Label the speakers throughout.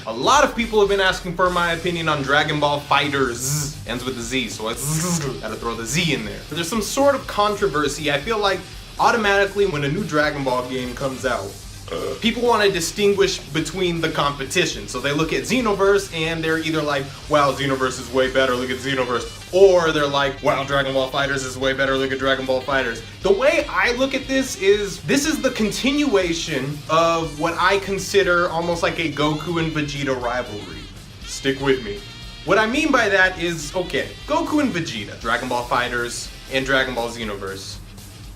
Speaker 1: A lot of people have been asking for my opinion on Dragon Ball FighterZ. Ends with a Z, so I gotta throw the Z in there. There's some sort of controversy. I feel like automatically when a new Dragon Ball game comes out, people want to distinguish between the competition. So they look at Xenoverse and they're either like, wow, Xenoverse is way better, look at Xenoverse. Or they're like, wow, Dragon Ball FighterZ is way better, look at Dragon Ball FighterZ. The way I look at this is the continuation of what I consider almost like a Goku and Vegeta rivalry. Stick with me. What I mean by that is, okay, Goku and Vegeta, Dragon Ball FighterZ and Dragon Ball Xenoverse,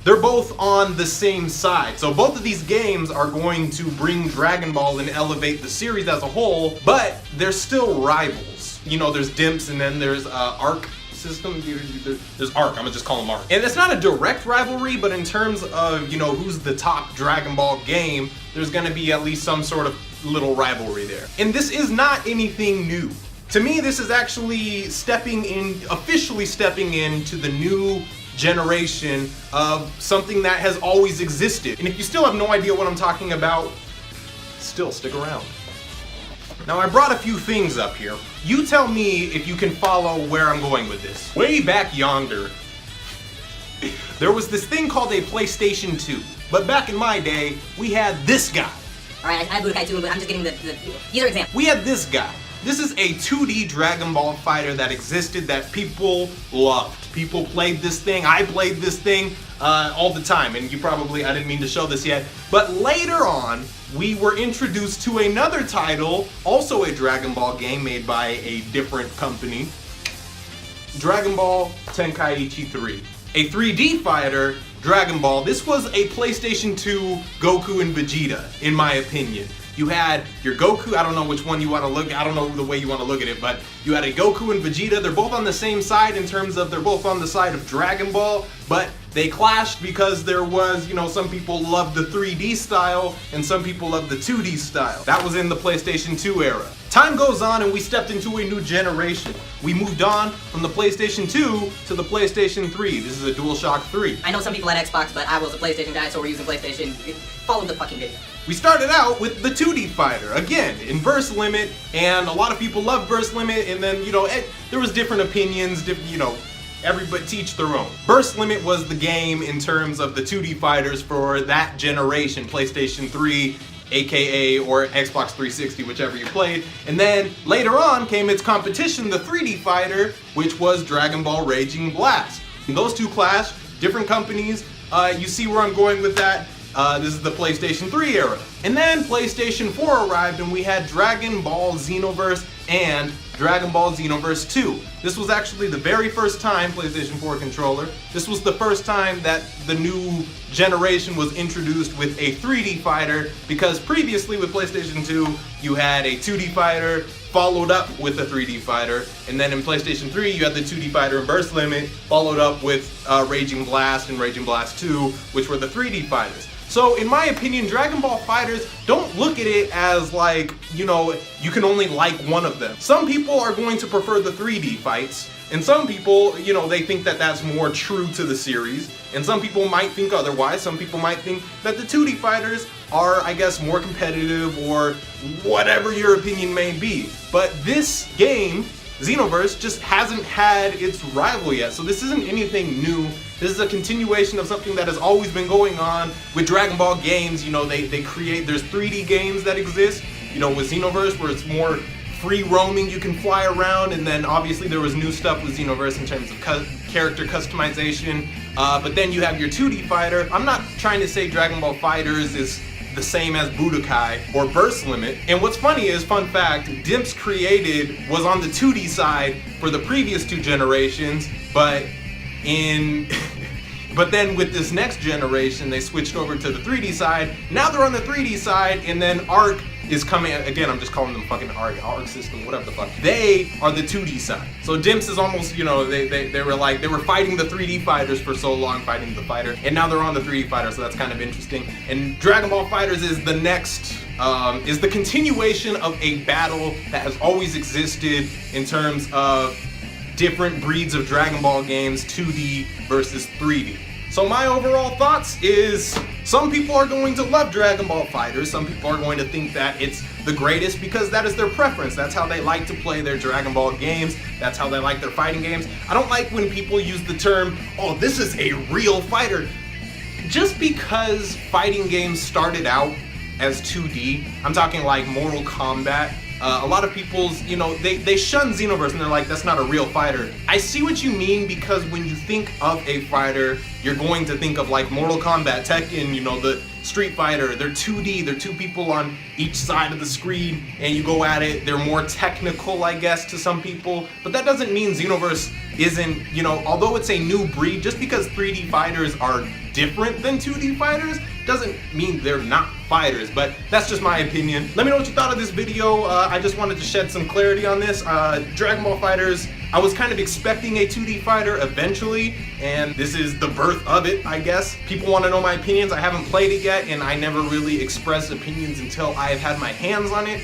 Speaker 1: they're both on the same side. So both of these games are going to bring Dragon Ball and elevate the series as a whole, but they're still rivals. You know, there's Dimps and then there's Arc system. There's Arc, I'm gonna just call them Arc. And it's not a direct rivalry, but in terms of, you know, who's the top Dragon Ball game, there's gonna be at least some sort of little rivalry there. And this is not anything new. To me, this is actually officially stepping into the new generation of something that has always existed. And if you still have no idea what I'm talking about, still stick around. Now I brought a few things up here. You tell me if you can follow where I'm going with this. Way back yonder, there was this thing called a PlayStation 2. But back in my day, we had this guy.
Speaker 2: Alright, I have Budokai 2, but I'm just getting these are examples.
Speaker 1: We had this guy. This is a 2D Dragon Ball fighter that existed that people loved. People played this thing, I played this thing all the time, and I didn't mean to show this yet, but later on, we were introduced to another title, also a Dragon Ball game made by a different company, Dragon Ball Tenkaichi 3. A 3D fighter, Dragon Ball. This was a PlayStation 2 Goku and Vegeta, in my opinion. You had your Goku, I don't know which one you want to look at, I don't know the way you want to look at it, but you had a Goku and Vegeta. They're both on the same side in terms of they're both on the side of Dragon Ball, but they clashed because there was, you know, some people loved the 3D style and some people loved the 2D style. That was in the PlayStation 2 era. Time goes on and we stepped into a new generation. We moved on from the PlayStation 2 to the PlayStation 3. This is a DualShock 3.
Speaker 2: I know some people had Xbox, but I was a PlayStation guy, so we're using PlayStation. Follow the fucking video.
Speaker 1: We started out with the 2D fighter, again, in Burst Limit, and a lot of people love Burst Limit, and then, you know, there was different opinions, you know, everybody teach their own. Burst Limit was the game in terms of the 2D fighters for that generation, PlayStation 3, aka or Xbox 360, whichever you played. And then later on came its competition, the 3D fighter, which was Dragon Ball Raging Blast. And those two clashed, different companies. You see where I'm going with that? This is the PlayStation 3 era. And then PlayStation 4 arrived and we had Dragon Ball Xenoverse and Dragon Ball Xenoverse 2. This was actually the very first time, PlayStation 4 controller, this was the first time that the new generation was introduced with a 3D fighter, because previously with PlayStation 2, you had a 2D fighter followed up with a 3D fighter, and then in PlayStation 3, you had the 2D fighter in Burst Limit, followed up with Raging Blast and Raging Blast 2, which were the 3D fighters. So in my opinion, Dragon Ball FighterZ, don't look at it as like, you know, you can only like one of them. Some people are going to prefer the 3D fights, and some people, you know, they think that that's more true to the series, and some people might think otherwise. Some people might think that the 2D fighters are, I guess, more competitive, or whatever your opinion may be. But this game, Xenoverse, just hasn't had its rival yet, so this isn't anything new. This is a continuation of something that has always been going on with Dragon Ball games. You know, there's 3D games that exist, you know, with Xenoverse, where it's more free roaming, you can fly around, and then obviously there was new stuff with Xenoverse in terms of character customization, but then you have your 2D fighter. I'm not trying to say Dragon Ball FighterZ is the same as Budokai or Burst Limit. And what's funny is, fun fact, Dimps Created was on the 2D side for the previous two generations, but then with this next generation, they switched over to the 3D side. Now they're on the 3D side, and then Arc is coming, again, I'm just calling them fucking Arc system, whatever the fuck. They are the 2D side. So Dimps is almost, you know, they were fighting the 3D fighters for so long, fighting the fighter, and now they're on the 3D fighter, so that's kind of interesting. And Dragon Ball FighterZ is the next, is the continuation of a battle that has always existed in terms of different breeds of Dragon Ball games, 2D versus 3D. So my overall thoughts is some people are going to love Dragon Ball FighterZ, some people are going to think that it's the greatest because that is their preference. That's how they like to play their Dragon Ball games. That's how they like their fighting games. I don't like when people use the term, oh, this is a real fighter. Just because fighting games started out as 2D, I'm talking like Mortal Kombat, a lot of people's, you know, they shun Xenoverse and they're like, that's not a real fighter. I see what you mean, because when you think of a fighter, you're going to think of like Mortal Kombat, Tekken, you know, the Street Fighter. They're 2D, they're two people on each side of the screen and you go at it. They're more technical, I guess, to some people, but that doesn't mean Xenoverse isn't, you know, although it's a new breed, just because 3D fighters are different than 2D fighters doesn't mean they're not fighters, but that's just my opinion. Let me know what you thought of this video. I just wanted to shed some clarity on this. Dragon Ball FighterZ, I was kind of expecting a 2D fighter eventually, and this is the birth of it, I guess. People want to know my opinions. I haven't played it yet, and I never really express opinions until I've had my hands on it,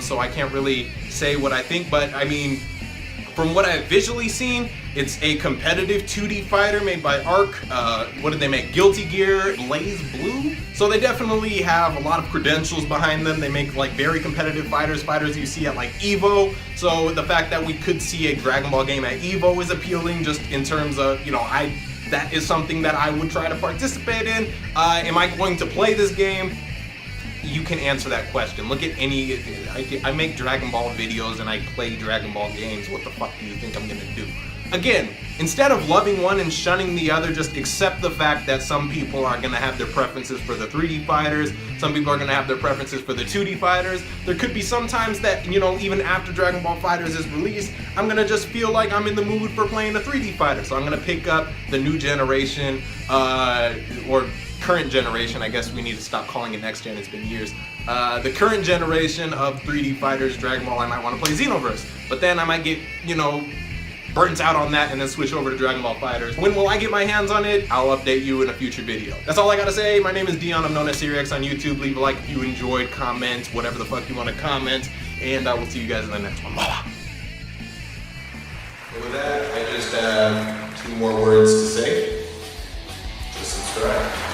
Speaker 1: so I can't really say what I think, but I mean, from what I've visually seen, it's a competitive 2D fighter made by Arc. What did they make? Guilty Gear, Blaze Blue? So they definitely have a lot of credentials behind them. They make like very competitive fighters you see at like EVO. So the fact that we could see a Dragon Ball game at EVO is appealing, just in terms of, you know, that is something that I would try to participate in. Am I going to play this game? You can answer that question. Look at any, I make Dragon Ball videos and I play Dragon Ball games. What the fuck do you think I'm gonna do? Again, instead of loving one and shunning the other, just accept the fact that some people are gonna have their preferences for the 3D fighters, some people are gonna have their preferences for the 2D fighters. There could be some times that, you know, even after Dragon Ball FighterZ is released, I'm gonna just feel like I'm in the mood for playing a 3D fighter. So I'm gonna pick up the new generation, or current generation, I guess we need to stop calling it next gen, it's been years. The current generation of 3D fighters, Dragon Ball, I might want to play Xenoverse, but then I might get, you know, burnt out on that and then switch over to Dragon Ball FighterZ. When will I get my hands on it? I'll update you in a future video. That's all I gotta say. My name is Deion, I'm known as SeeReax on YouTube. Leave a like if you enjoyed, comment, whatever the fuck you want to comment, and I will see you guys in the next one. And with that, I just have 2 more words to say. Just subscribe.